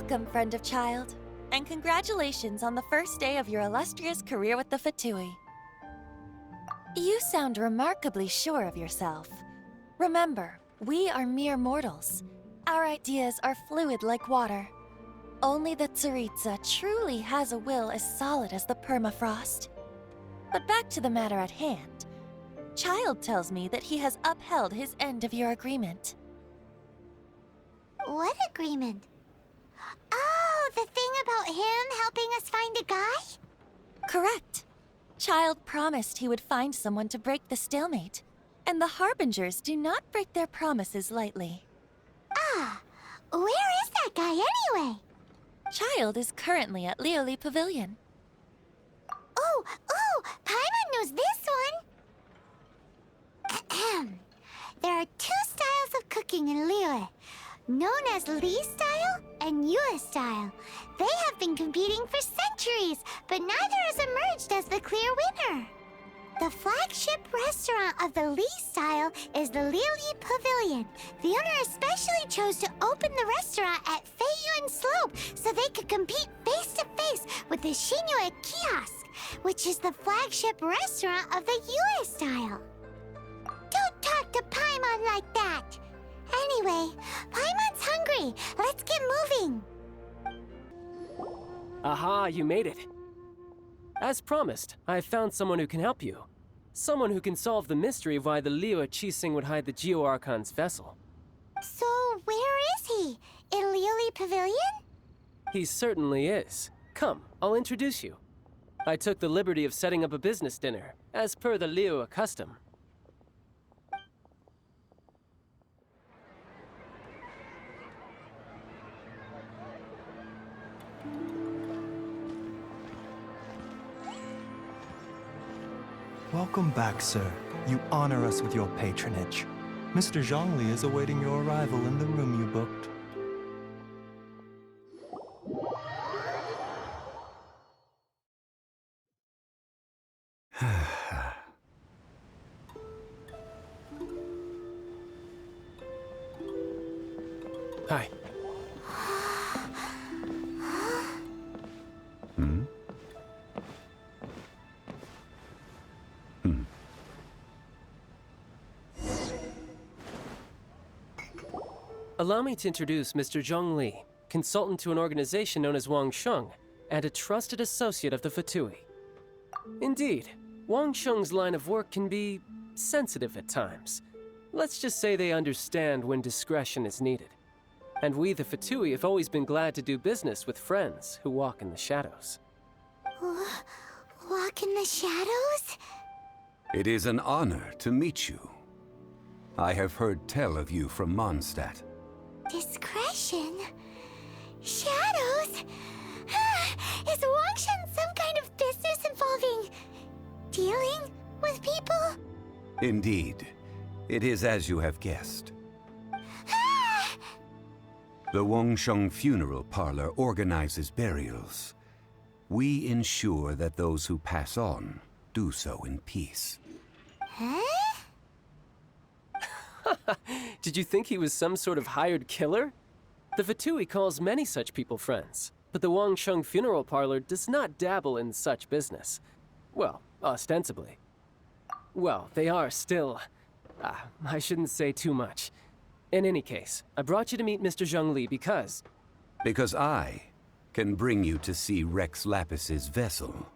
Welcome, friend of child, and congratulations on the first day of your illustrious career with the pt20. You sound remarkably sure of yourself. Remember, we are mere mortals. Our ideas are fluid like water. Only the Tsaritsa truly has a will as solid as the permafrost. But back to the matter at hand. Child tells me that he has upheld his end of your agreement. What agreement? Oh, the thing about him helping us find a guy? Correct. Child promised he would find someone to break the stalemate. And the Harbingers do not break their promises lightly. Ah, where is that guy anyway? Child is currently at Lioli Pavilion. Oh, Paimon knows this one! There are two styles of cooking in Lioli, known as Li style and Yue style. They have been competing for centuries, but neither has emerged as the clear winner. The flagship restaurant of the Li style is the Lioli Pavilion. The owner especially chose to open the restaurant at Feiyuan Slope so they could compete face-to-face with the Shinyue Kiosk, which is the flagship restaurant of the Yue style. Don't talk to Paimon like that! Anyway, Paimon's hungry. Let's get moving. Aha, you made it. As promised, I have found someone who can help you. Someone who can solve the mystery of why the Liu Qixing would hide the Geo-Archon's vessel. So, where is he? In Lioli Pavilion? He certainly is. Come, I'll introduce you. I took the liberty of setting up a business dinner, as per the Liu custom. Welcome back, sir. You honor us with your patronage. Mr. Zhongli is awaiting your arrival in the room you booked. Hi. Allow me to introduce Mr. Zhong Li, consultant to an organization known as Wang Sheng, and a trusted associate of the pt20. Indeed, Wang Sheng's line of work can be sensitive at times. Let's just say they understand when discretion is needed. And we, the pt20, have always been glad to do business with friends who walk in the shadows. Walk in the shadows? It is an honor to meet you. I have heard tell of you from Mondstadt. Discretion? Shadows? Is Wangshan some kind of business involving dealing with people? Indeed. It is as you have guessed. The Wangsheng Funeral Parlor organizes burials. We ensure that those who pass on do so in peace. Huh? Did you think he was some sort of hired killer? The pt20 calls many such people friends, but the Wangsheng Funeral Parlor does not dabble in such business. Well, ostensibly. Well, they are still... I shouldn't say too much. In any case, I brought you to meet Mr. Zhong Li because... Because I can bring you to see Rex Lapis's vessel.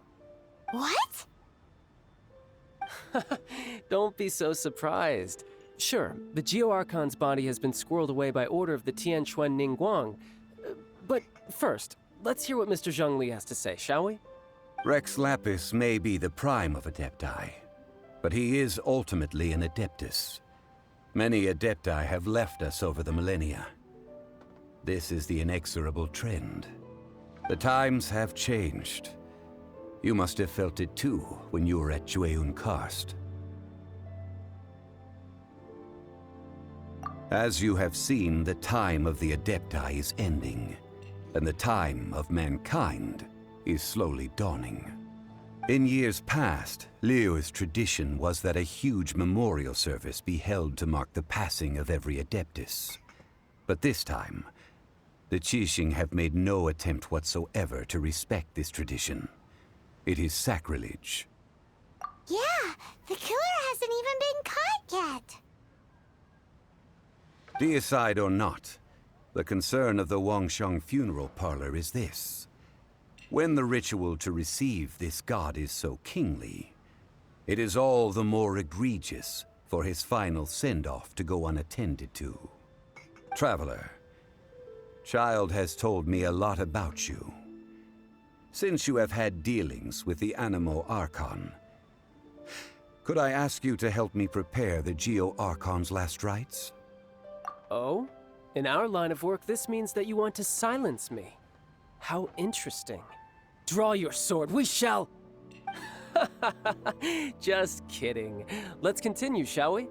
What? Don't be so surprised. Sure, the Geo-Archon's body has been squirreled away by order of the Tianquan Ningguang. But first, let's hear what Mr. Zhong Li has to say, shall we? Rex Lapis may be the prime of Adepti, but he is ultimately an Adeptus. Many Adepti have left us over the millennia. This is the inexorable trend. The times have changed. You must have felt it too when you were at Jueyun Karst. As you have seen, the time of the Adepti is ending, and the time of mankind is slowly dawning. In years past, Liu's tradition was that a huge memorial service be held to mark the passing of every Adeptus. But this time, The Qixing have made no attempt whatsoever to respect this tradition. It is sacrilege. Yeah, the killer hasn't even been caught yet. Deicide or not, the concern of the Wangsheng funeral parlor is this. When the ritual to receive this god is so kingly, it is all the more egregious for his final send-off to go unattended to. Traveler, Child has told me a lot about you. Since you have had dealings with the Animo Archon, could I ask you to help me prepare the Geo Archon's last rites? Oh? In our line of work, this means that you want to silence me. How interesting. Draw your sword, we shall... Just kidding. Let's continue, shall we?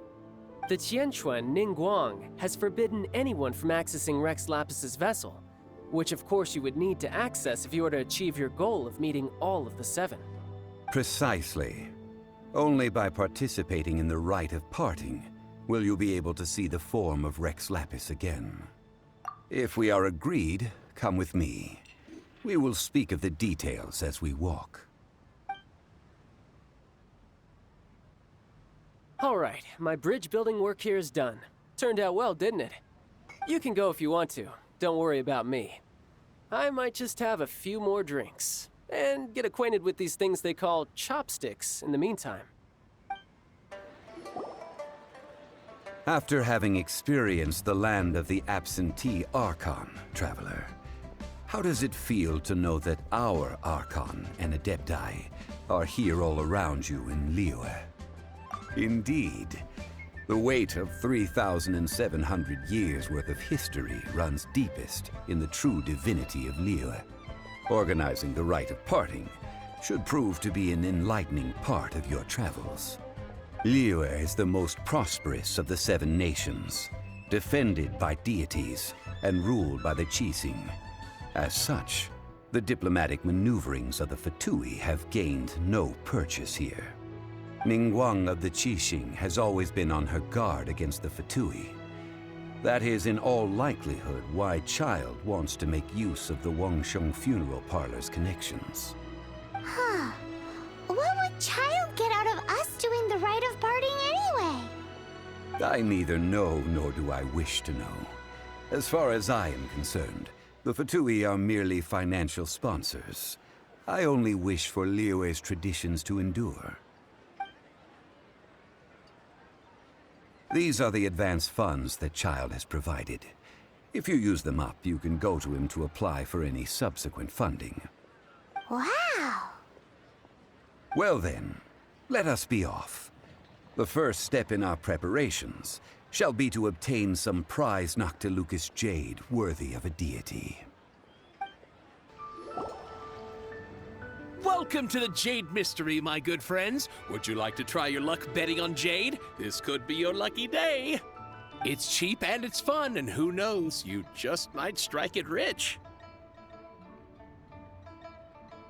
The Qianquan Ningguang has forbidden anyone from accessing Rex Lapis's vessel, which of course you would need to access if you were to achieve your goal of meeting all of the seven. Precisely. Only by participating in the rite of parting will you be able to see the form of Rex Lapis again. If we are agreed, come with me. We will speak of the details as we walk. All right, my bridge building work here is done. Turned out well, didn't it? You can go if you want to. Don't worry about me. I might just have a few more drinks and get acquainted with these things they call chopsticks in the meantime. After having experienced the land of the absentee Archon, Traveler, how does it feel to know that our Archon and Adepti are here all around you in Liyue? Indeed, the weight of 3,700 years' worth of history runs deepest in the true divinity of Liyue. Organizing the rite of parting should prove to be an enlightening part of your travels. Liyue is the most prosperous of the seven nations, defended by deities and ruled by the Qixing. As such, the diplomatic maneuverings of the Fatui have gained no purchase here. Ningguang of the Qixing has always been on her guard against the Fatui. That is in all likelihood why Child wants to make use of the Wangsheng funeral parlor's connections. Huh. What would Child get out of us doing the rite of parting anyway? I neither know nor do I wish to know. As far as I am concerned, the Fatui are merely financial sponsors. I only wish for Liyue's traditions to endure. These are the advance funds that Child has provided. If you use them up, you can go to him to apply for any subsequent funding. Wow! Well then, let us be off. The first step in our preparations shall be to obtain some prize Noctilucous jade worthy of a deity. Welcome to the Jade Mystery, my good friends. Would you like to try your luck betting on Jade? This could be your lucky day. It's cheap and it's fun, and who knows, you just might strike it rich.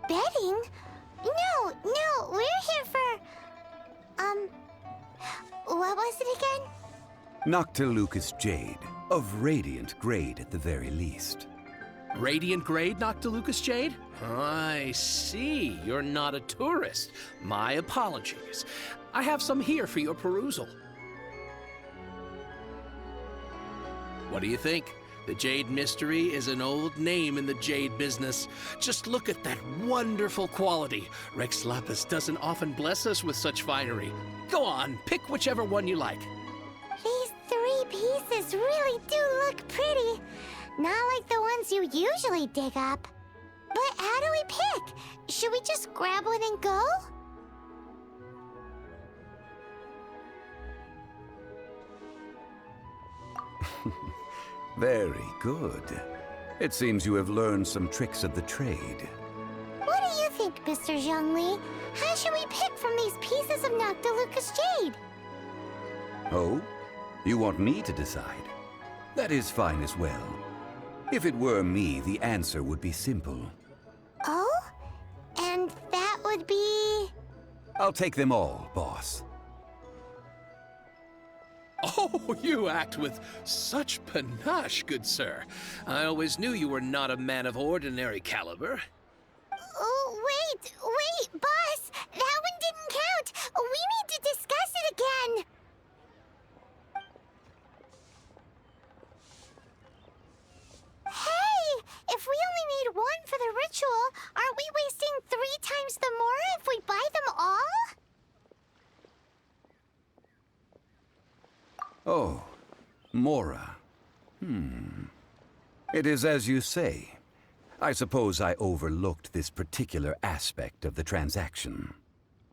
Betting? No, we're here for... what was it again? Noctilucous jade, of radiant grade at the very least. Radiant grade, Noctilucous Jade? I see. You're not a tourist. My apologies. I have some here for your perusal. What do you think? The Jade Mystery is an old name in the jade business. Just look at that wonderful quality. Rex Lapis doesn't often bless us with such finery. Go on, pick whichever one you like. These 3 pieces really do look pretty. Not like the ones you usually dig up. But how do we pick? Should we just grab one and go? Very good. It seems you have learned some tricks of the trade. What do you think, Mr. Zhongli? How should we pick from these pieces of Noctilucous jade? Oh? You want me to decide? That is fine as well. If it were me, the answer would be simple. Oh? And that would be... I'll take them all, boss. Oh, you act with such panache, good sir. I always knew you were not a man of ordinary caliber. Oh, wait, boss! That one didn't count! We need to discuss it again! Hey! If we only need one for the ritual, aren't we wasting 3 times the more if we buy them all? Oh, Mora. It is as you say. I suppose I overlooked this particular aspect of the transaction.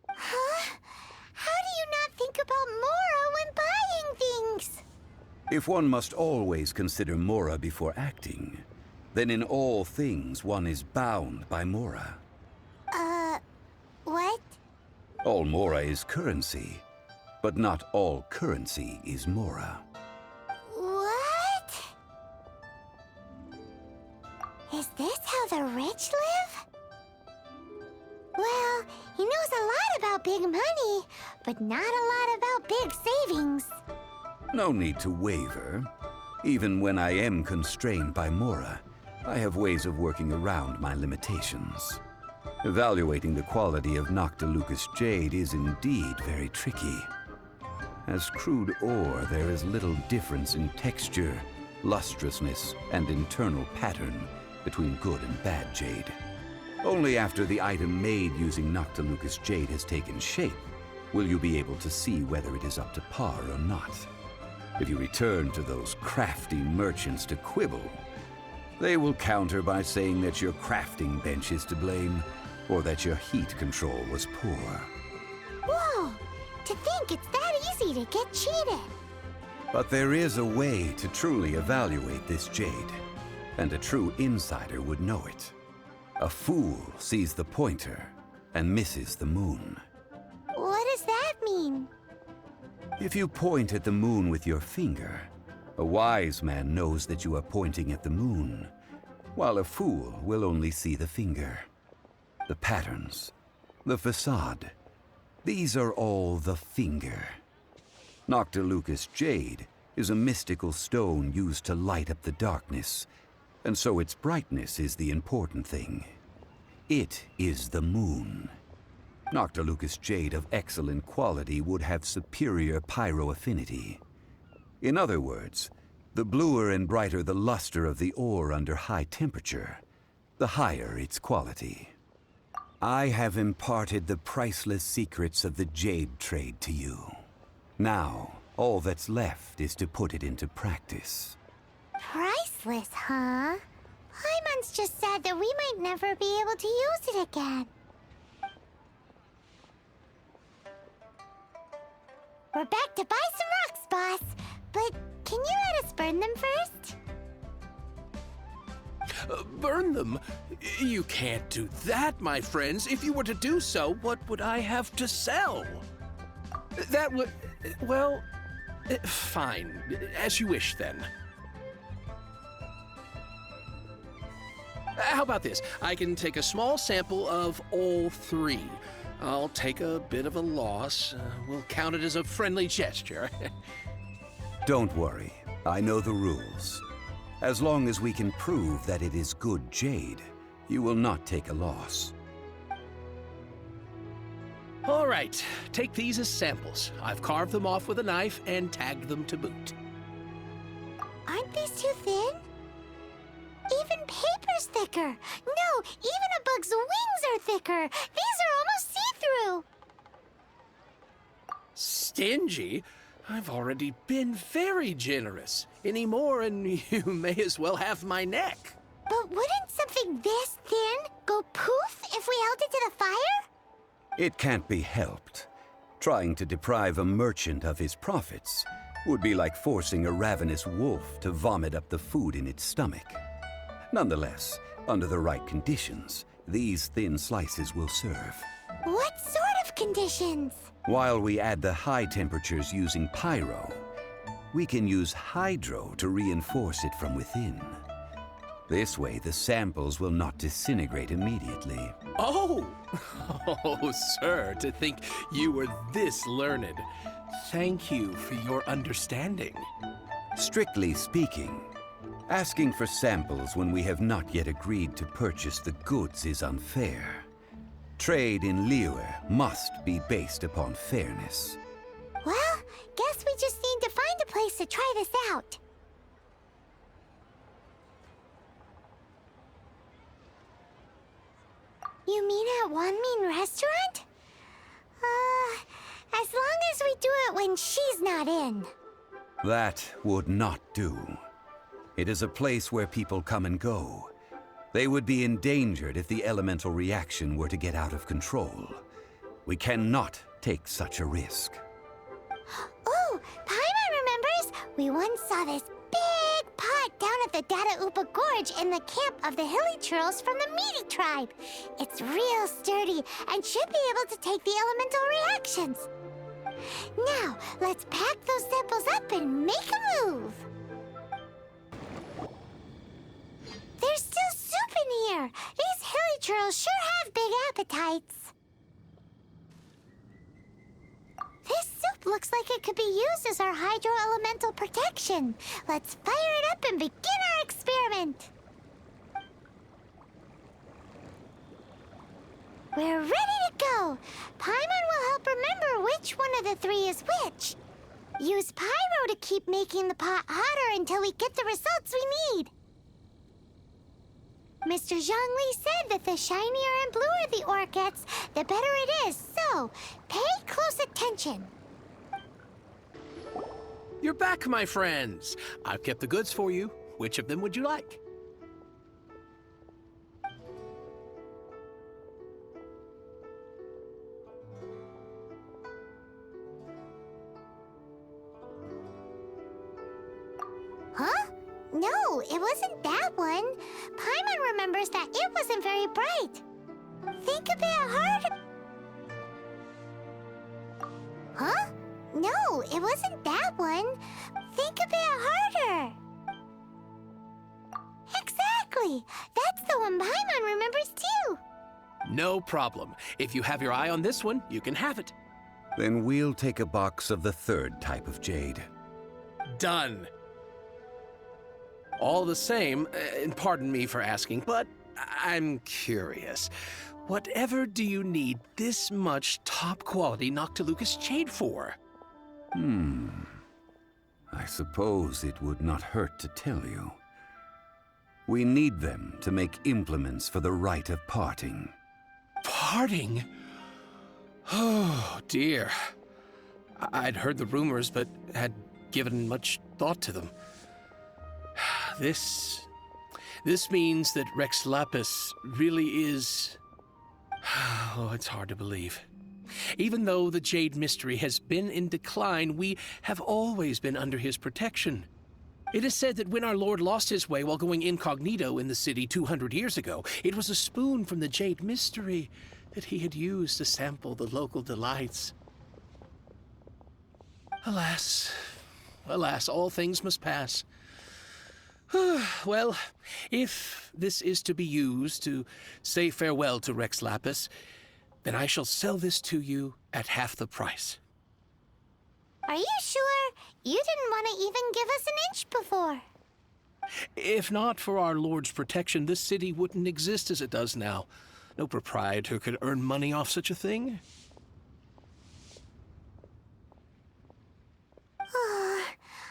Huh? How do you not think about Mora when buying things? If one must always consider Mora before acting, then in all things one is bound by Mora. What? All Mora is currency, but not all currency is Mora. What? Is this how the rich live? Well, he knows a lot about big money, but not a lot about big savings. No need to waver. Even when I am constrained by Mora, I have ways of working around my limitations. Evaluating the quality of Noctilucous jade is indeed very tricky. As crude ore, there is little difference in texture, lustrousness, and internal pattern between good and bad jade. Only after the item made using Noctilucous jade has taken shape will you be able to see whether it is up to par or not. If you return to those crafty merchants to quibble, they will counter by saying that your crafting bench is to blame, or that your heat control was poor. Whoa! To think it's that easy to get cheated. But there is a way to truly evaluate this jade, and a true insider would know it. A fool sees the pointer and misses the moon. What does that mean? If you point at the moon with your finger, a wise man knows that you are pointing at the moon, while a fool will only see the finger. The patterns, the facade, these are all the finger. Noctilucous jade is a mystical stone used to light up the darkness, and so its brightness is the important thing. It is the moon. Noctilucous jade of excellent quality would have superior pyro affinity. In other words, the bluer and brighter the luster of the ore under high temperature, the higher its quality. I have imparted the priceless secrets of the jade trade to you. Now, all that's left is to put it into practice. Priceless, huh? Hyman's just said that we might never be able to use it again. We're back to buy some rocks, boss. But can you let us burn them first? Burn them? You can't do that, my friends. If you were to do so, what would I have to sell? That would... well... fine. As you wish, then. How about this? I can take a small sample of all 3. I'll take a bit of a loss. We'll count it as a friendly gesture. Don't worry, I know the rules. As long as we can prove that it is good jade, you will not take a loss. All right, take these as samples. I've carved them off with a knife and tagged them to boot. Aren't these too thin? Even paper's thicker. No, even a bug's wings are thicker. These are almost see-through. Stingy? I've already been very generous. Any more and you may as well have my neck. But wouldn't something this thin go poof if we held it to the fire? It can't be helped. Trying to deprive a merchant of his profits would be like forcing a ravenous wolf to vomit up the food in its stomach. Nonetheless, under the right conditions, these thin slices will serve. What sort of conditions? While we add the high temperatures using pyro, we can use hydro to reinforce it from within. This way, the samples will not disintegrate immediately. Oh! Oh, sir, to think you were this learned. Thank you for your understanding. Strictly speaking, asking for samples when we have not yet agreed to purchase the goods is unfair. Trade in Liyue must be based upon fairness. Well, guess we just need to find a place to try this out. You mean at Wanmin restaurant? As long as we do it when she's not in. That would not do. It is a place where people come and go. They would be endangered if the elemental reaction were to get out of control. We cannot take such a risk. Oh, Paimon remembers! We once saw this big pot down at the Data Upa Gorge in the camp of the Hilly Churls from the Meaty tribe. It's real sturdy and should be able to take the elemental reactions. Now, let's pack those samples up and make a move. There's still soup in here. These Hilly Churls sure have big appetites. This soup looks like it could be used as our hydro-elemental protection. Let's fire it up and begin our experiment. We're ready to go. Paimon will help remember which one of the three is which. Use pyro to keep making the pot hotter until we get the results we need. Mr. Zhongli said that the shinier and bluer the ore gets, the better it is, so pay close attention. You're back, my friends. I've kept the goods for you. Which of them would you like? Huh? No, it wasn't that one. Paimon remembers that it wasn't very bright. Think a bit harder. Huh? No, it wasn't that one. Think a bit harder. Exactly. That's the one Paimon remembers too. No problem. If you have your eye on this one, you can have it. Then we'll take a box of the third type of jade. Done. All the same, and pardon me for asking, but I'm curious. Whatever do you need this much top-quality Noctilucous jade for? I suppose it would not hurt to tell you. We need them to make implements for the rite of parting. Parting? Oh, dear. I'd heard the rumors, but had given much thought to them. This means that Rex Lapis really is... Oh, it's hard to believe. Even though the Jade Mystery has been in decline, we have always been under his protection. It is said that when our Lord lost his way while going incognito in the city 200 years ago, it was a spoon from the Jade Mystery that he had used to sample the local delights. Alas, alas, all things must pass. Well, if this is to be used to say farewell to Rex Lapis, then I shall sell this to you at half the price. Are you sure? You didn't want to even give us an inch before. If not for our Lord's protection, this city wouldn't exist as it does now. No proprietor could earn money off such a thing.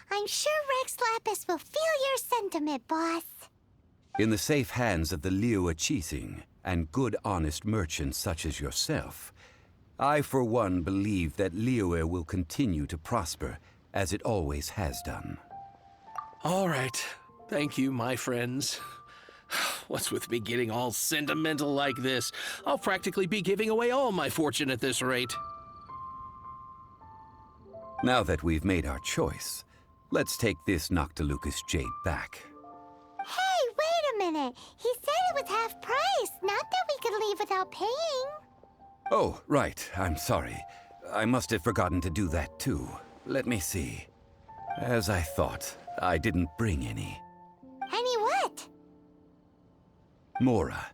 I'm sure Rex Lapis will feel your sentiment, boss. In the safe hands of the Liyue Qixing and good honest merchants such as yourself, I for one believe that Liyue will continue to prosper as it always has done. All right. Thank you, my friends. What's with me getting all sentimental like this? I'll practically be giving away all my fortune at this rate. Now that we've made our choice, let's take this Noctilucous jade back. Hey, wait a minute. He said it was half price, not that we could leave without paying. Oh, right. I'm sorry. I must have forgotten to do that too. Let me see. As I thought, I didn't bring any. Any what? Mora,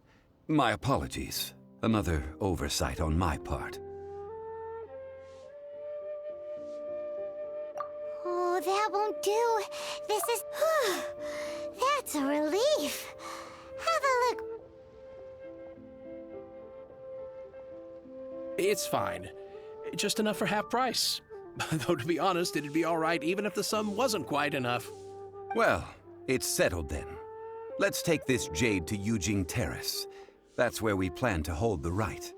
my apologies. Another oversight on my part. Oh, that won't do. This is... That's a relief. Have a look. It's fine. Just enough for half price. Though, to be honest, it'd be all right even if the sum wasn't quite enough. Well, it's settled then. Let's take this jade to Yujing Terrace. That's where we plan to hold the rite.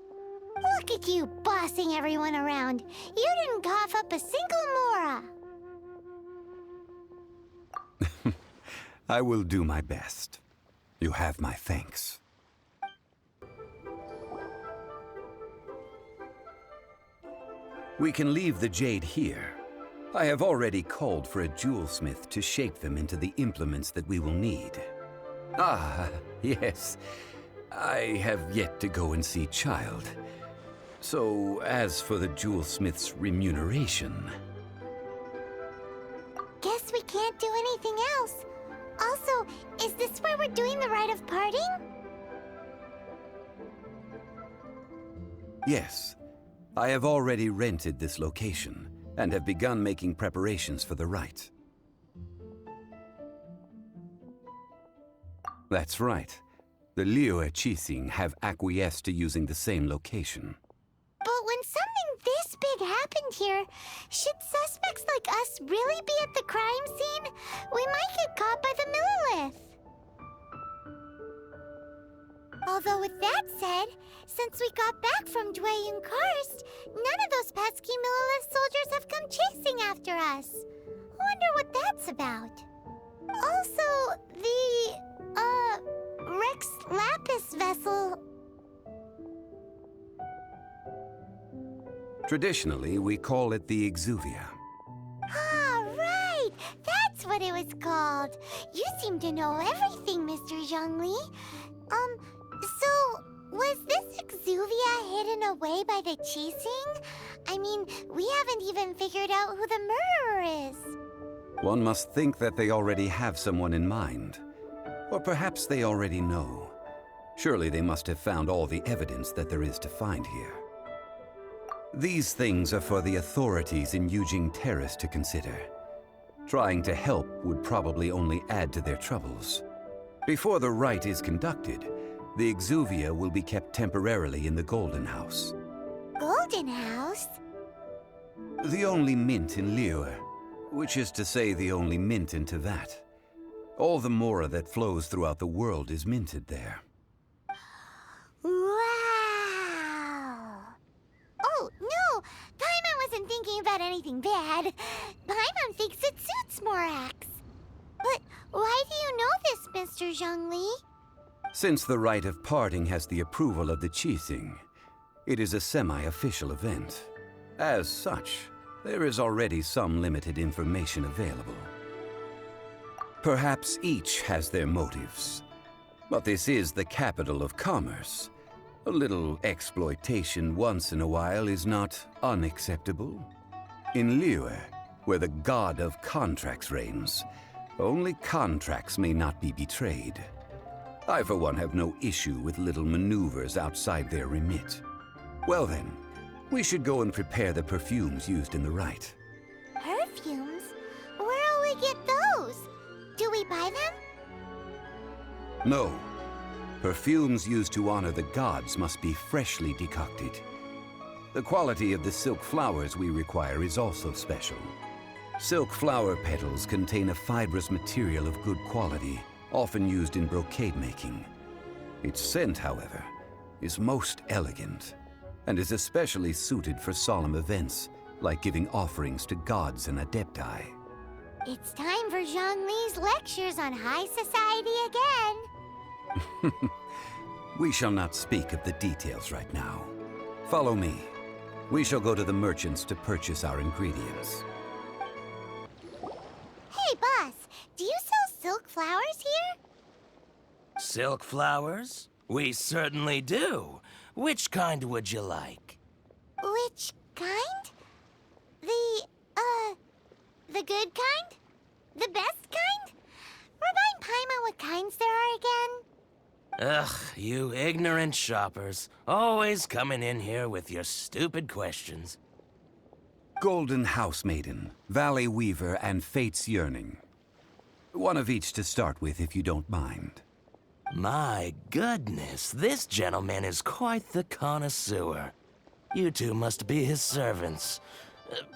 Look at you bossing everyone around. You didn't cough up a single Mora. I will do my best. You have my thanks. We can leave the jade here. I have already called for a jewelsmith to shape them into the implements that we will need. Ah, yes. I have yet to go and see Child. So, as for the jewelsmith's remuneration... Guess we can't do anything else. Also, is this where we're doing the rite of parting? Yes. I have already rented this location, and have begun making preparations for the rite. That's right. The Liyue Qixing have acquiesced to using the same location. But when something this big happened here, should suspects like us really be at the crime scene? We might get caught by the Millilith. Although with that said, since we got back from Dwayne Karst, none of those pesky Millilith soldiers have come chasing after us. Wonder what that's about. Also, the, Rex Lapis vessel... Traditionally, we call it the Exuvia. Ah, right! That's what it was called. You seem to know everything, Mr. Zhongli. So, was this Exuvia hidden away by the Qixing? I mean, we haven't even figured out who the murderer is. One must think that they already have someone in mind. Or perhaps they already know. Surely they must have found all the evidence that there is to find here. These things are for the authorities in Yujing Terrace to consider. Trying to help would probably only add to their troubles. Before the rite is conducted, the Exuvia will be kept temporarily in the Golden House. Golden House? The only mint in Liyue, which is to say the only mint in Teyvat. All the Mora that flows throughout the world is minted there. Wow! Oh, no! Paimon wasn't thinking about anything bad. Paimon thinks it suits Morax. But why do you know this, Mr. Zhongli? Since the rite of parting has the approval of the Qixing, it is a semi-official event. As such, there is already some limited information available. Perhaps each has their motives. But this is the capital of commerce. A little exploitation once in a while is not unacceptable. In Liyue, where the god of contracts reigns, only contracts may not be betrayed. I, for one, have no issue with little maneuvers outside their remit. Well then, we should go and prepare the perfumes used in the rite. Perfumes? Where'll we get those? Do we buy them? No. Perfumes used to honor the gods must be freshly decocted. The quality of the silk flowers we require is also special. Silk flower petals contain a fibrous material of good quality, often used in brocade making. Its scent, however, is most elegant, and is especially suited for solemn events, like giving offerings to gods and adepti. It's time for Zhongli's lectures on high society again. We shall not speak of the details right now. Follow me. We shall go to the merchants to purchase our ingredients. Hey, boss, do you sell silk flowers here? Silk flowers? We certainly do. Which kind would you like? Which kind? The good kind? The best kind? Remind Paimon what kinds there are again? Ugh, you ignorant shoppers. Always coming in here with your stupid questions. Golden House Maiden, Valley Weaver, and Fate's Yearning. One of each to start with, if you don't mind. My goodness, this gentleman is quite the connoisseur. You two must be his servants.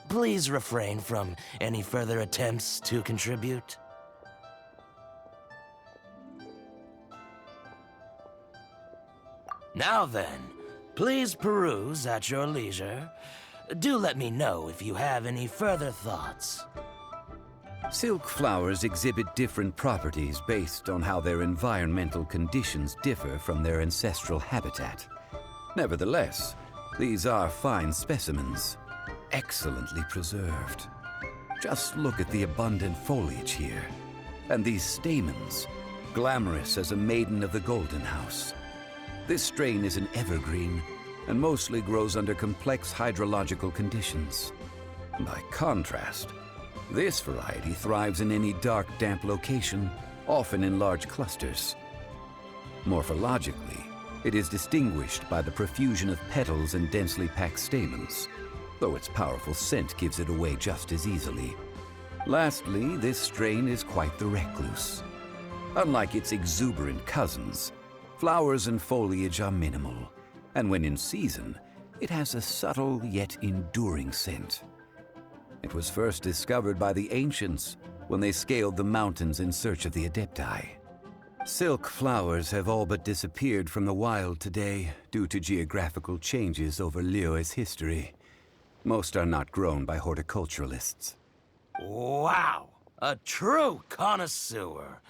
Please refrain from any further attempts to contribute. Now then, please peruse at your leisure. Do let me know if you have any further thoughts. Silk flowers exhibit different properties based on how their environmental conditions differ from their ancestral habitat. Nevertheless, these are fine specimens, excellently preserved. Just look at the abundant foliage here, and these stamens, glamorous as a maiden of the Golden House. This strain is an evergreen, and mostly grows under complex hydrological conditions. By contrast, this variety thrives in any dark, damp location, often in large clusters. Morphologically, it is distinguished by the profusion of petals and densely packed stamens, though its powerful scent gives it away just as easily. Lastly, this strain is quite the recluse. Unlike its exuberant cousins, flowers and foliage are minimal, and when in season, it has a subtle yet enduring scent. It was first discovered by the ancients when they scaled the mountains in search of the Adepti. Silk flowers have all but disappeared from the wild today due to geographical changes over Liyue's history. Most are not grown by horticulturalists. Wow! A true connoisseur.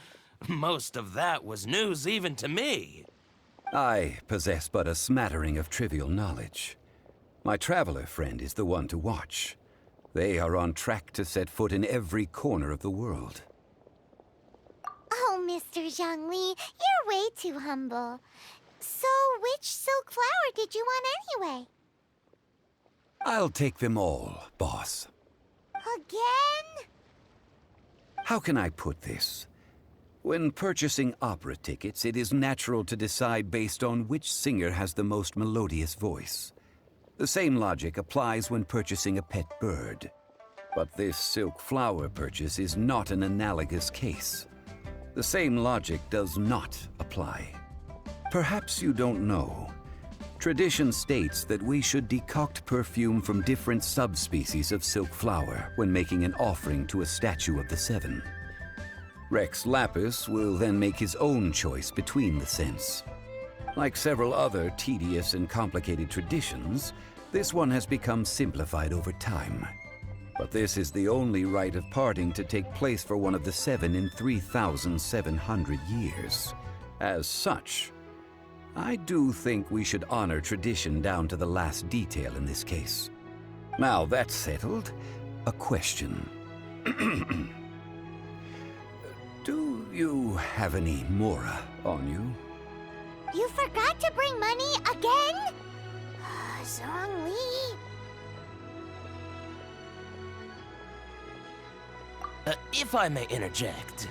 Most of that was news even to me. I possess but a smattering of trivial knowledge. My traveler friend is the one to watch. They are on track to set foot in every corner of the world. Oh, Mr. Zhongli, you're way too humble. So, which silk flower did you want anyway? I'll take them all, boss. Again? How can I put this? When purchasing opera tickets, it is natural to decide based on which singer has the most melodious voice. The same logic applies when purchasing a pet bird. But this silk flower purchase is not an analogous case. The same logic does not apply. Perhaps you don't know. Tradition states that we should decoct perfume from different subspecies of silk flower when making an offering to a statue of the Seven. Rex Lapis will then make his own choice between the scents. Like several other tedious and complicated traditions, this one has become simplified over time. But this is the only rite of parting to take place for one of the Seven in 3,700 years. As such, I do think we should honor tradition down to the last detail in this case. Now that's settled, a question. Do you have any Mora on you? You forgot to bring money again? Zhongli. If I may interject,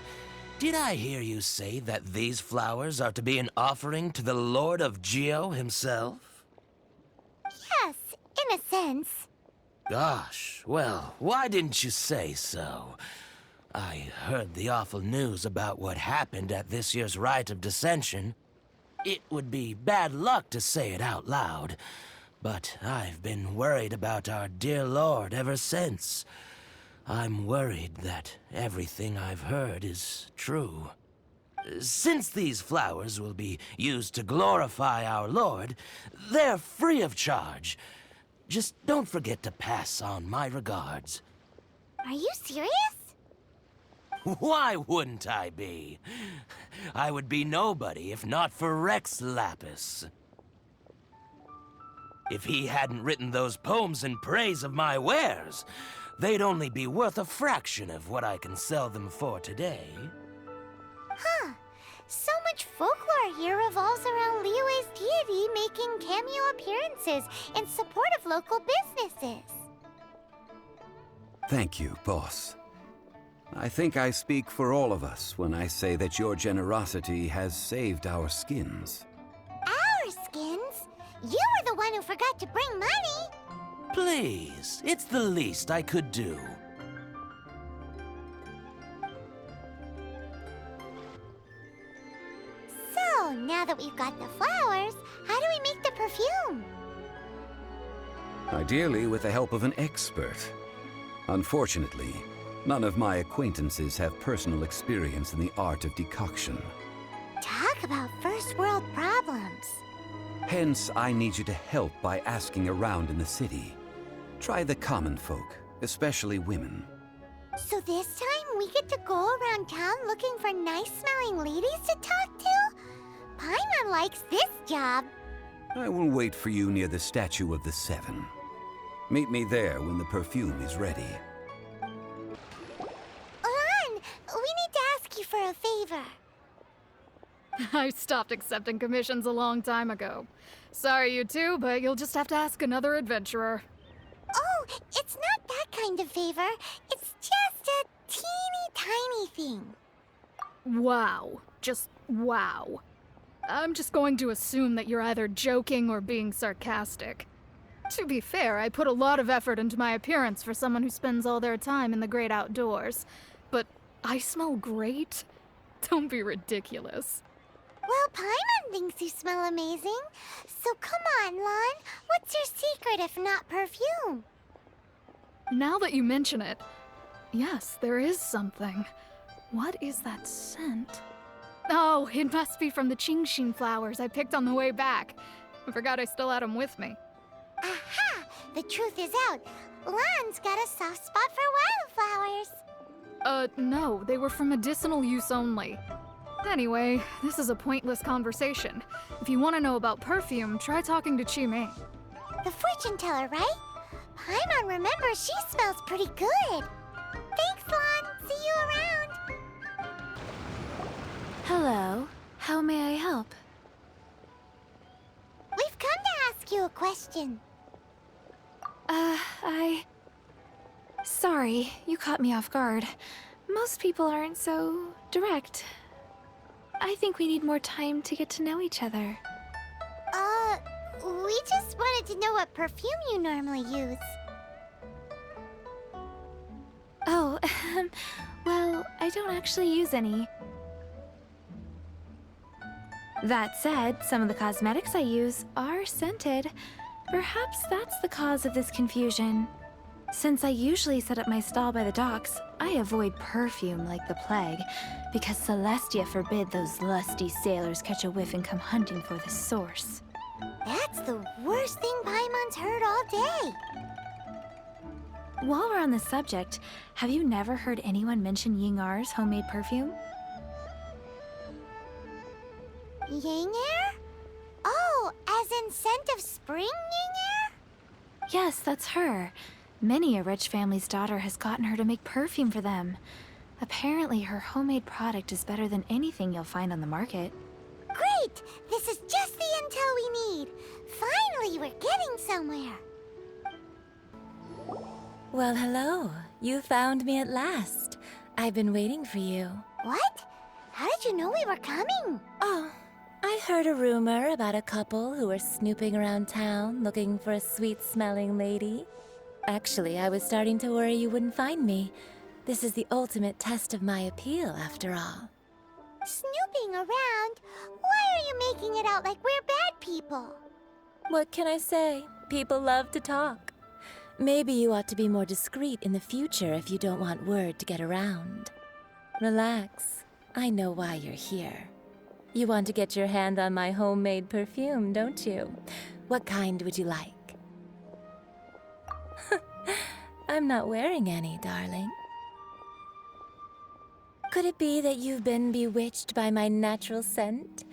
did I hear you say that these flowers are to be an offering to the Lord of Geo himself? Yes, in a sense. Gosh, well, why didn't you say so? I heard the awful news about what happened at this year's Rite of Dissension. It would be bad luck to say it out loud, but I've been worried about our dear Lord ever since. I'm worried that everything I've heard is true. Since these flowers will be used to glorify our Lord, they're free of charge. Just don't forget to pass on my regards. Are you serious? Why wouldn't I be? I would be nobody if not for Rex Lapis. If he hadn't written those poems in praise of my wares, they'd only be worth a fraction of what I can sell them for today. Huh. So much folklore here revolves around Liyue's deity making cameo appearances in support of local businesses. Thank you, boss. I think I speak for all of us when I say that your generosity has saved our skins. Our skins? You were the one who forgot to bring money. Please, it's the least I could do. So, now that we've got the flowers, how do we make the perfume? Ideally with the help of an expert. Unfortunately, none of my acquaintances have personal experience in the art of decoction. Talk about first world problems. Hence, I need you to help by asking around in the city. Try the common folk, especially women. So this time we get to go around town looking for nice-smelling ladies to talk to? Paimon likes this job. I will wait for you near the statue of the Seven. Meet me there when the perfume is ready. Lan, we need to ask you for a favor. I stopped accepting commissions a long time ago. Sorry, you two, but you'll just have to ask another adventurer. Oh, it's not that kind of favor. It's just a teeny tiny thing. Wow. Just wow. I'm just going to assume that you're either joking or being sarcastic. To be fair, I put a lot of effort into my appearance for someone who spends all their time in the great outdoors. But I smell great? Don't be ridiculous. Well, Paimon thinks you smell amazing. So come on, Lan. What's your secret if not perfume? Now that you mention it, yes, there is something. What is that scent? Oh, it must be from the Genshin flowers I picked on the way back. I forgot I still had them with me. Aha! The truth is out. Lan's got a soft spot for wildflowers. No, they were for medicinal use only. Anyway, this is a pointless conversation. If you want to know about perfume, try talking to Chi-Ming. The fortune teller, right? Paimon remembers she smells pretty good. Thanks, Lan. See you around. Hello. How may I help? We've come to ask you a question. Sorry, you caught me off guard. Most people aren't so direct. I think we need more time to get to know each other. We just wanted to know what perfume you normally use. Oh, well, I don't actually use any. That said, some of the cosmetics I use are scented. Perhaps that's the cause of this confusion. Since I usually set up my stall by the docks, I avoid perfume like the plague, because Celestia forbid those lusty sailors catch a whiff and come hunting for the source. That's the worst thing Paimon's heard all day. While we're on the subject, have you never heard anyone mention Yingar's homemade perfume? Yingar? Oh, as in scent of spring Yingar? Yes, that's her. Many a rich family's daughter has gotten her to make perfume for them. Apparently, her homemade product is better than anything you'll find on the market. Great! This is just the intel we need. Finally, we're getting somewhere. Well, hello. You found me at last. I've been waiting for you. What? How did you know we were coming? Oh, I heard a rumor about a couple who were snooping around town looking for a sweet-smelling lady. Actually, I was starting to worry you wouldn't find me. This is the ultimate test of my appeal, after all. Snooping around? Why are you making it out like we're bad people? What can I say? People love to talk. Maybe you ought to be more discreet in the future if you don't want word to get around. Relax. I know why you're here. You want to get your hand on my homemade perfume, don't you? What kind would you like? I'm not wearing any, darling. Could it be that you've been bewitched by my natural scent?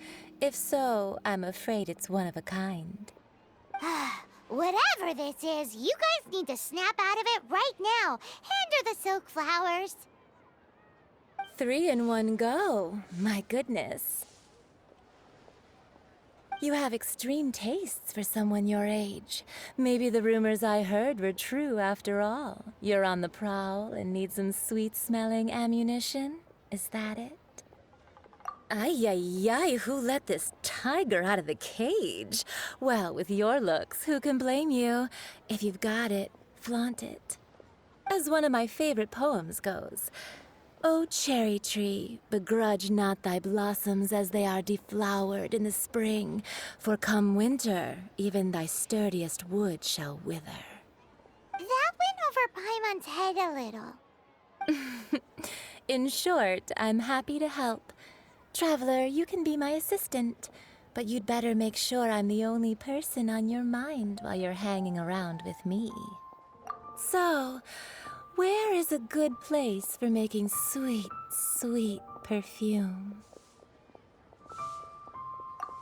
If so, I'm afraid it's one of a kind. Whatever this is, you guys need to snap out of it right now. Hand her the silk flowers. 3 in one go. My goodness. You have extreme tastes for someone your age. Maybe the rumors I heard were true after all. You're on the prowl and need some sweet-smelling ammunition? Is that it? Ay, ay, ay, who let this tiger out of the cage? Well, with your looks, who can blame you? If you've got it, flaunt it. As one of my favorite poems goes, "O cherry tree, begrudge not thy blossoms as they are deflowered in the spring, for come winter, even thy sturdiest wood shall wither." That went over Paimon's head a little. In short, I'm happy to help. Traveler, you can be my assistant, but you'd better make sure I'm the only person on your mind while you're hanging around with me. So, where is a good place for making sweet, sweet perfume?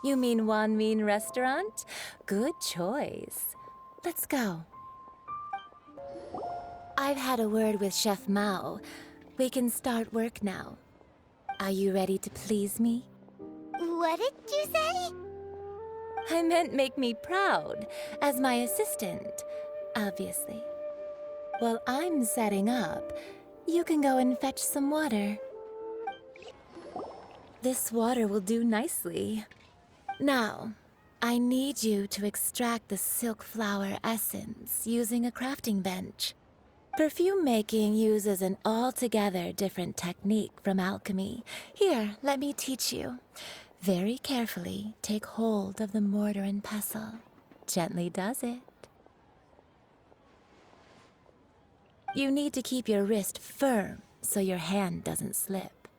You mean Wanmin Restaurant? Good choice. Let's go. I've had a word with Chef Mao. We can start work now. Are you ready to please me? What did you say? I meant make me proud, as my assistant, obviously. While I'm setting up, you can go and fetch some water. This water will do nicely. Now, I need you to extract the silk flower essence using a crafting bench. Perfume making uses an altogether different technique from alchemy. Here, let me teach you. Very carefully, take hold of the mortar and pestle. Gently does it. You need to keep your wrist firm so your hand doesn't slip.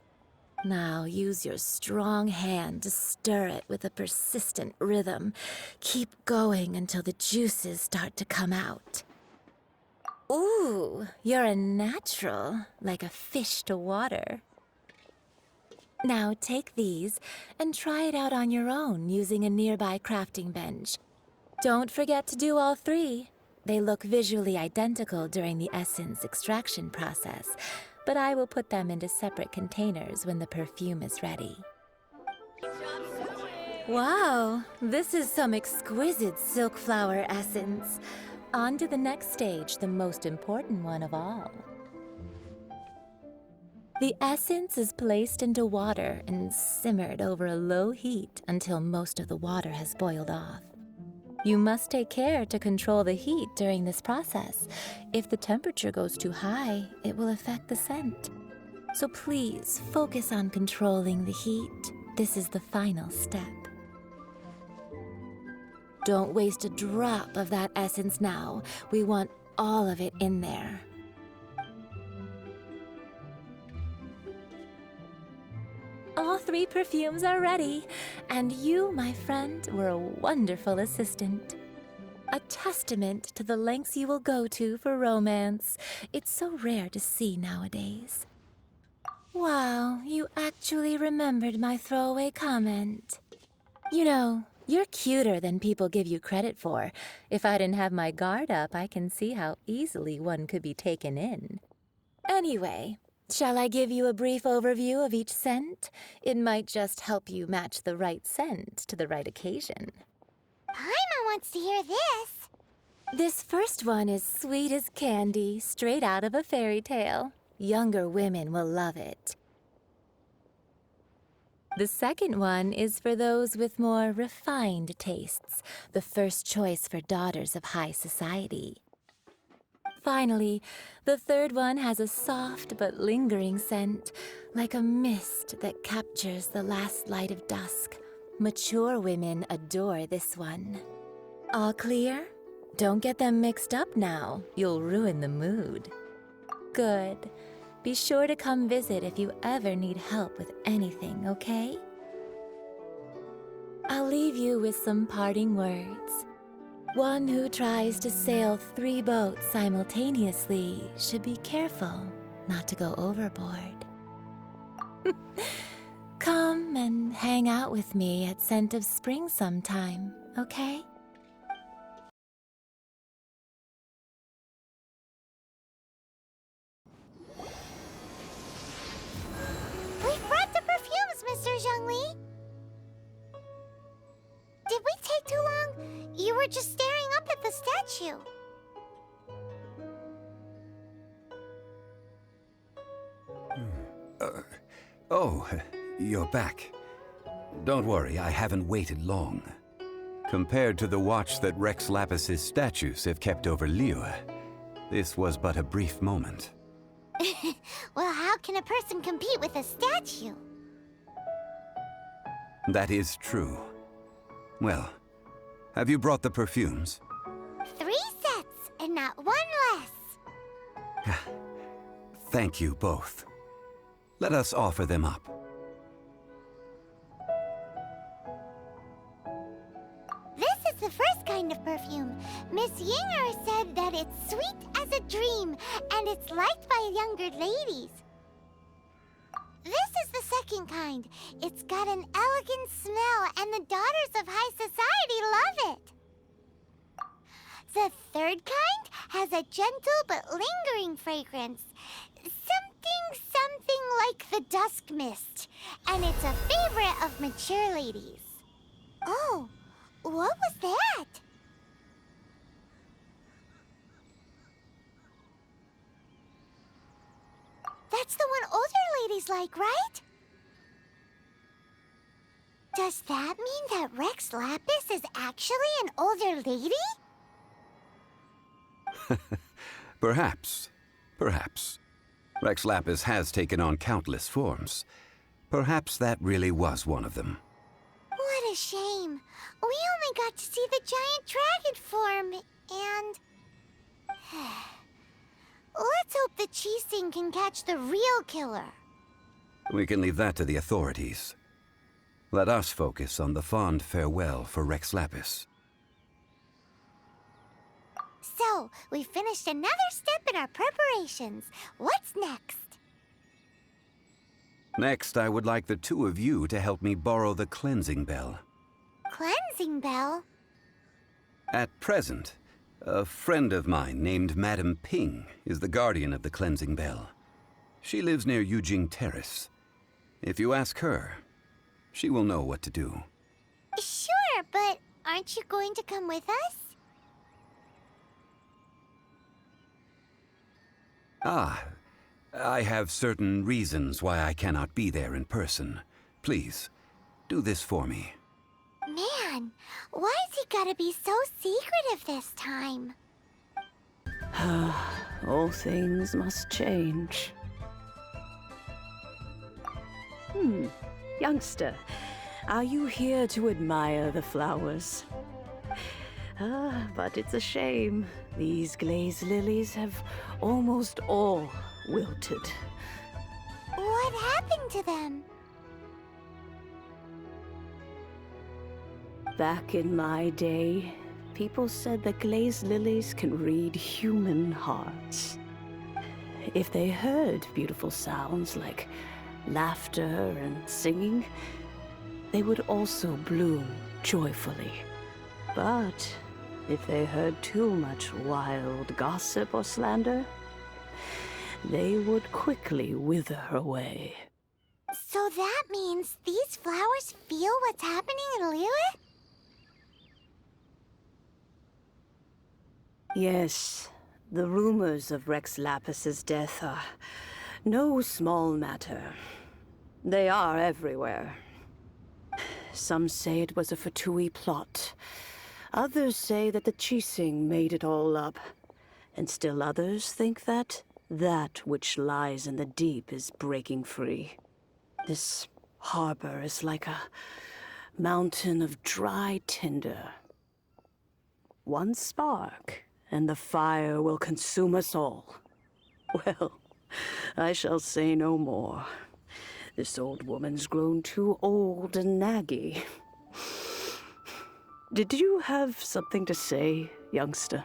Now use your strong hand to stir it with a persistent rhythm. Keep going until the juices start to come out. Ooh, you're a natural, like a fish to water. Now take these and try it out on your own using a nearby crafting bench. Don't forget to do all three. They look visually identical during the essence extraction process, but I will put them into separate containers when the perfume is ready. Wow, this is some exquisite silk flower essence. On to the next stage, the most important one of all. The essence is placed into water and simmered over a low heat until most of the water has boiled off. You must take care to control the heat during this process. If the temperature goes too high, it will affect the scent. So please focus on controlling the heat. This is the final step. Don't waste a drop of that essence now. We want all of it in there. All three perfumes are ready, and you, my friend, were a wonderful assistant. A testament to the lengths you will go to for romance. It's so rare to see nowadays. Wow, you actually remembered my throwaway comment. You know, you're cuter than people give you credit for. If I didn't have my guard up, I can see how easily one could be taken in. Anyway, shall I give you a brief overview of each scent? It might just help you match the right scent to the right occasion. Paimon wants to hear this. This first one is sweet as candy, straight out of a fairy tale. Younger women will love it. The second one is for those with more refined tastes, the first choice for daughters of high society. Finally, the third one has a soft but lingering scent, like a mist that captures the last light of dusk. Mature women adore this one. All clear? Don't get them mixed up now. You'll ruin the mood. Good. Be sure to come visit if you ever need help with anything, okay? I'll leave you with some parting words. One who tries to sail 3 boats simultaneously should be careful not to go overboard. Come and hang out with me at Scent of Spring sometime, okay? We've brought the perfumes, Mr. Zhongli. were just staring up at the statue. Oh, you're back. Don't worry, I haven't waited long. Compared to the watch that Rex Lapis's statues have kept over Liyue, this was but a brief moment. Well, how can a person compete with a statue? That is true. Well, have you brought the perfumes? 3 sets, and not 1 less. Thank you both. Let us offer them up. This is the first kind of perfume. Miss Yinger said that it's sweet as a dream, and it's liked by younger ladies. This is the second kind. It's got an elegant smell, and the daughters of high society love it. The third kind has a gentle but lingering fragrance. Something like the dusk mist. And it's a favorite of mature ladies. Oh, what was that? That's the one older ladies like, right? Does that mean that Rex Lapis is actually an older lady? Perhaps. Perhaps. Rex Lapis has taken on countless forms. Perhaps that really was one of them. What a shame. We only got to see the giant dragon form, and... Let's hope the Qixing can catch the real killer. We can leave that to the authorities. Let us focus on the fond farewell for Rex Lapis. So, we finished another step in our preparations. What's next? Next, I would like the 2 of you to help me borrow the cleansing bell. Cleansing bell? At present, a friend of mine named Madame Ping is the guardian of the cleansing bell. She lives near Yujing Terrace. If you ask her, she will know what to do. Sure, but aren't you going to come with us? Ah, I have certain reasons why I cannot be there in person. Please, do this for me. Man, why has he gotta be so secretive this time? All things must change. Youngster, are you here to admire the flowers? But it's a shame. These glazed lilies have almost all wilted. What happened to them? Back in my day, people said that glazed lilies can read human hearts. If they heard beautiful sounds like laughter and singing, they would also bloom joyfully. But if they heard too much wild gossip or slander, they would quickly wither away. So that means these flowers feel what's happening in Liyue? Yes, the rumors of Rex Lapis's death are no small matter. They are everywhere. Some say it was a Fatui plot. Others say that the Qixing made it all up. And still others think that which lies in the deep is breaking free. This harbor is like a mountain of dry tinder. One spark, and the fire will consume us all. Well, I shall say no more. This old woman's grown too old and naggy. Did you have something to say, youngster?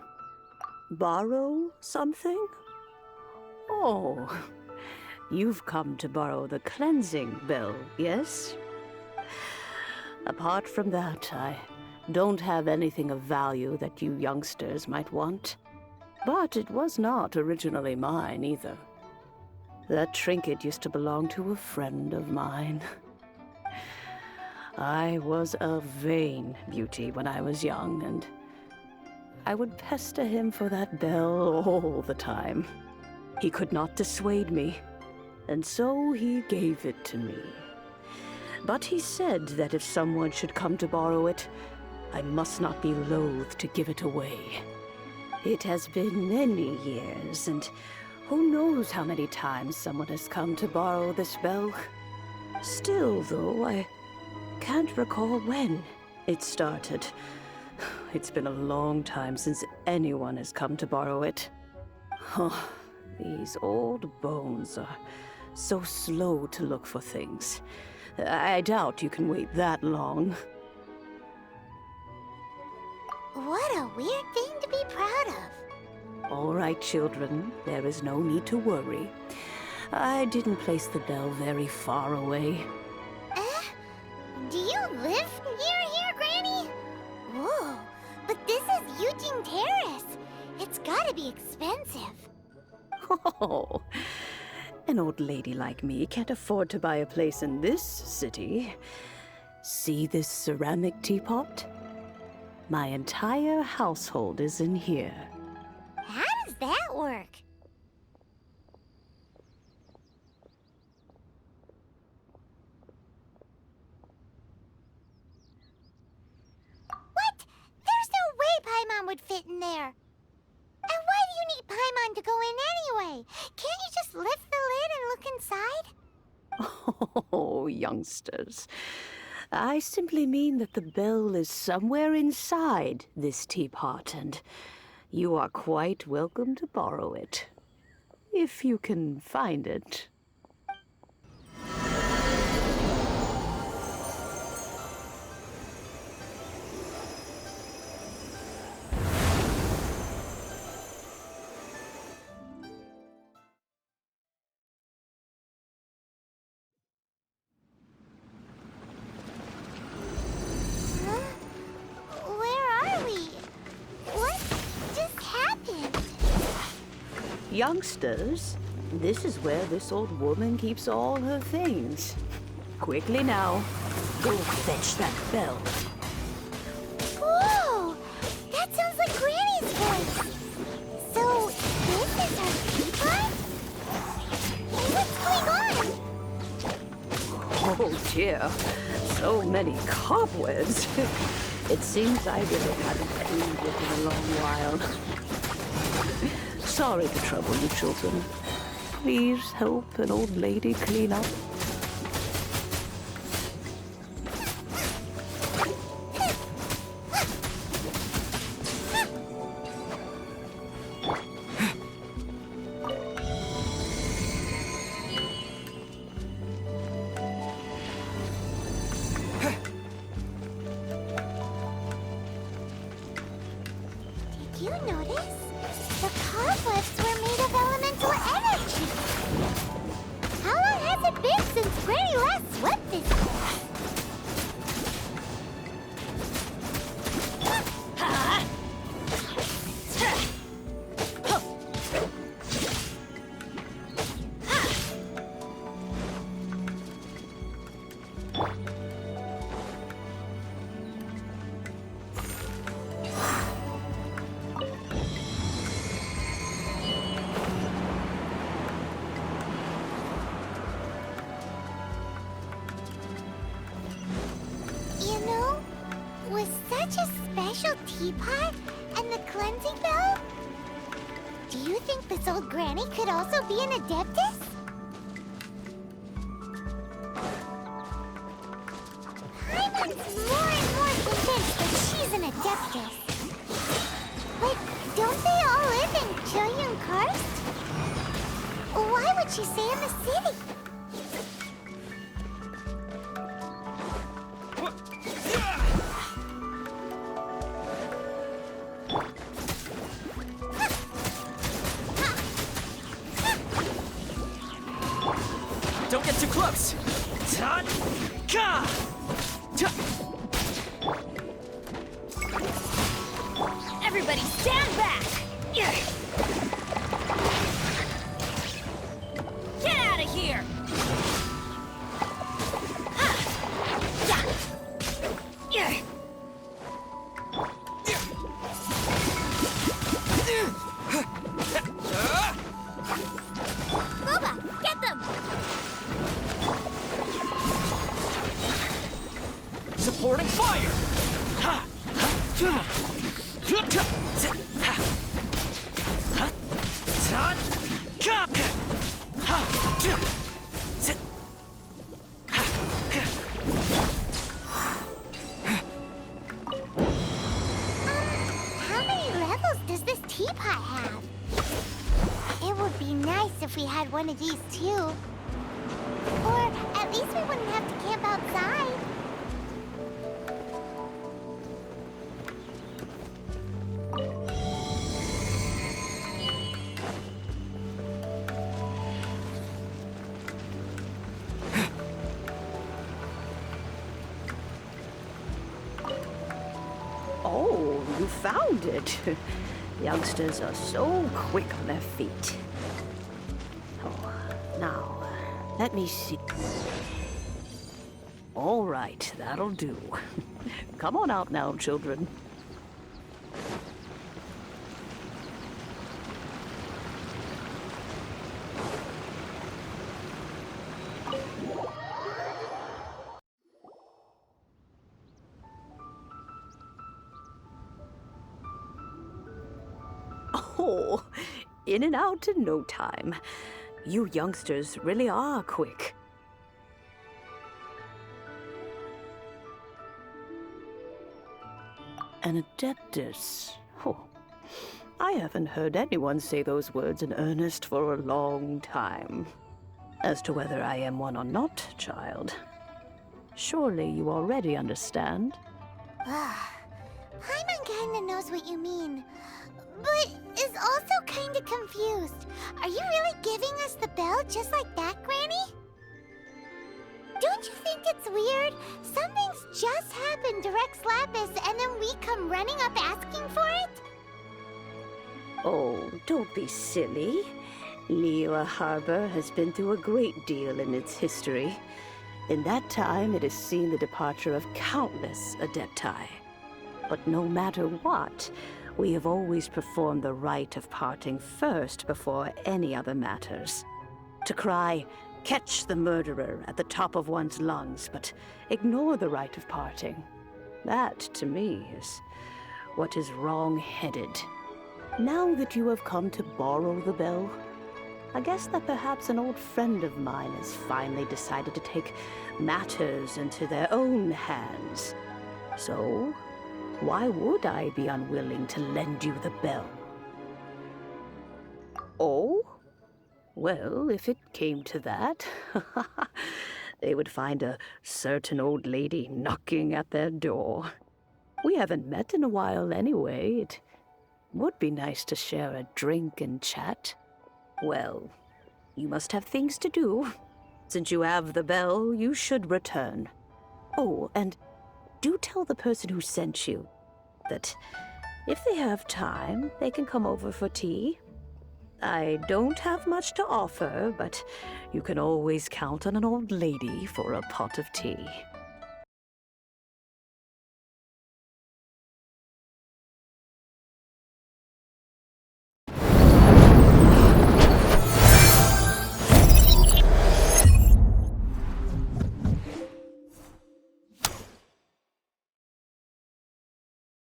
Borrow something? Oh, you've come to borrow the cleansing bell, yes? Apart from that, I don't have anything of value that you youngsters might want. But it was not originally mine, either. That trinket used to belong to a friend of mine. I was a vain beauty when I was young, and I would pester him for that bell all the time. He could not dissuade me, and so he gave it to me. But he said that if someone should come to borrow it, I must not be loath to give it away. It has been many years, and who knows how many times someone has come to borrow this bell. Still, though, I can't recall when it started. It's been a long time since anyone has come to borrow it. Oh, these old bones are so slow to look for things. I doubt you can wait that long. What a weird thing to be proud of. All right, children, there is no need to worry. I didn't place the bell very far away. Do you live near here, Granny? Whoa, but this is Eugene Terrace. It's gotta be expensive. Oh, an old lady like me can't afford to buy a place in this city. See this ceramic teapot? My entire household is in here. How does that work? What? There's no way Paimon would fit in there. And why do you need Paimon to go in anyway? Can't you just lift the lid and look inside? Oh, youngsters. I simply mean that the bell is somewhere inside this teapot, and you are quite welcome to borrow it. If you can find it. Youngsters, this is where this old woman keeps all her things. Quickly now, go fetch that bell. Whoa! That sounds like Granny's voice. So, this is her teapot? What's going on? Oh dear, so many cobwebs. It seems I really haven't cleaned it in a long while. Sorry to trouble you, children. Please help an old lady clean up. Did you notice? The cobwebs were made of elemental energy. How long has it been since Granny last swept this place? With such a special teapot and the cleansing bell? Do you think this old granny could also be an adeptus? Paimon's more and more convinced that she's an adeptus. But don't they all live in Choyun Karst? Why would she stay in the city? Don't get too close! Everybody stand back! Get out of here! teleporting fire! How many levels does this teapot have? It would be nice if we had one of these too. Or at least we wouldn't have to camp outside. Oh, you found it. Youngsters are so quick on their feet. Oh, now, let me see. All right, that'll do. Come on out now, children. Oh, in and out in no time. You youngsters really are quick. An adeptus. Oh, I haven't heard anyone say those words in earnest for a long time. As to whether I am one or not, child, surely you already understand. Paimon kinda knows what you mean, but is also kinda confused. Are you really giving us the bell just like that, Granny? Don't you think it's weird? Something's just happened to Rex Lapis and then we come running up asking for it? Oh, don't be silly. Liyue Harbor has been through a great deal in its history. In that time, it has seen the departure of countless adepti. But no matter what, we have always performed the rite of parting first before any other matters. To cry, "Catch the murderer," at the top of one's lungs, but ignore the rite of parting. That, to me, is what is wrong-headed. Now that you have come to borrow the bell, I guess that perhaps an old friend of mine has finally decided to take matters into their own hands. So, why would I be unwilling to lend you the bell? Oh? Well, if it came to that, they would find a certain old lady knocking at their door. We haven't met in a while anyway. It would be nice to share a drink and chat. Well, you must have things to do. Since you have the bell, you should return. Oh, and do tell the person who sent you that if they have time, they can come over for tea. I don't have much to offer, but you can always count on an old lady for a pot of tea.